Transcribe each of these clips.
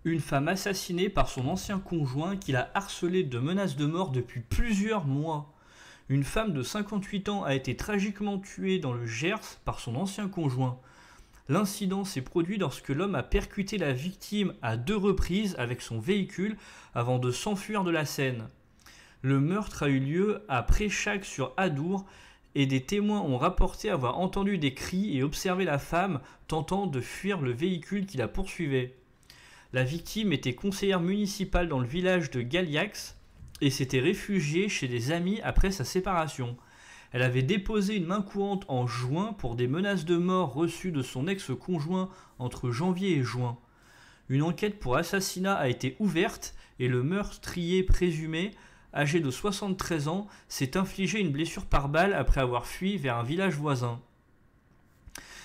Une femme assassinée par son ancien conjoint qui l'a harcelée de menaces de mort depuis plusieurs mois. Une femme de 58 ans a été tragiquement tuée dans le Gers par son ancien conjoint. L'incident s'est produit lorsque l'homme a percuté la victime à 2 reprises avec son véhicule avant de s'enfuir de la scène. Le meurtre a eu lieu à Préchac sur Adour et des témoins ont rapporté avoir entendu des cris et observé la femme tentant de fuir le véhicule qui la poursuivait. La victime était conseillère municipale dans le village de Galiax et s'était réfugiée chez des amis après sa séparation. Elle avait déposé une main courante en juin pour des menaces de mort reçues de son ex-conjoint entre janvier et juin. Une enquête pour assassinat a été ouverte et le meurtrier présumé, âgé de 73 ans, s'est infligé une blessure par balle après avoir fui vers un village voisin.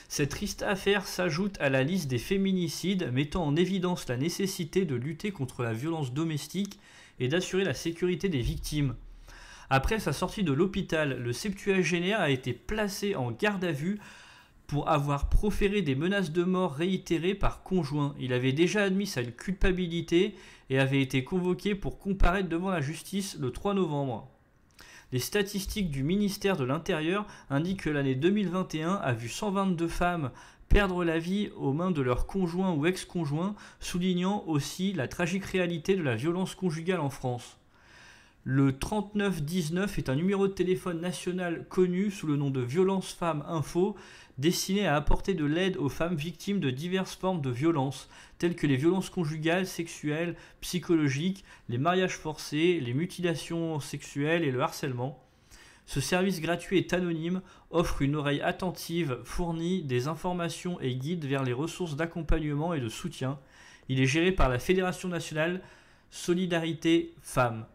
Cette triste affaire s'ajoute à la liste des féminicides mettant en évidence la nécessité de lutter contre la violence domestique et d'assurer la sécurité des victimes. Après sa sortie de l'hôpital, le septuagénaire a été placé en garde à vue pour avoir proféré des menaces de mort réitérées par conjoint. Il avait déjà admis sa culpabilité et avait été convoqué pour comparaître devant la justice le 3 novembre. Les statistiques du ministère de l'Intérieur indiquent que l'année 2021 a vu 122 femmes perdre la vie aux mains de leurs conjoints ou ex-conjoints, soulignant aussi la tragique réalité de la violence conjugale en France. Le 3919 est un numéro de téléphone national connu sous le nom de Violence Femmes Info, destiné à apporter de l'aide aux femmes victimes de diverses formes de violences, telles que les violences conjugales, sexuelles, psychologiques, les mariages forcés, les mutilations sexuelles et le harcèlement. Ce service gratuit est anonyme, offre une oreille attentive, fournit des informations et guide vers les ressources d'accompagnement et de soutien. Il est géré par la Fédération nationale Solidarité Femmes.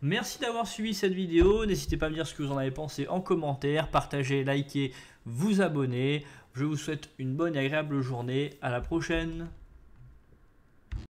Merci d'avoir suivi cette vidéo, n'hésitez pas à me dire ce que vous en avez pensé en commentaire, partagez, likez, vous abonnez. Je vous souhaite une bonne et agréable journée, à la prochaine.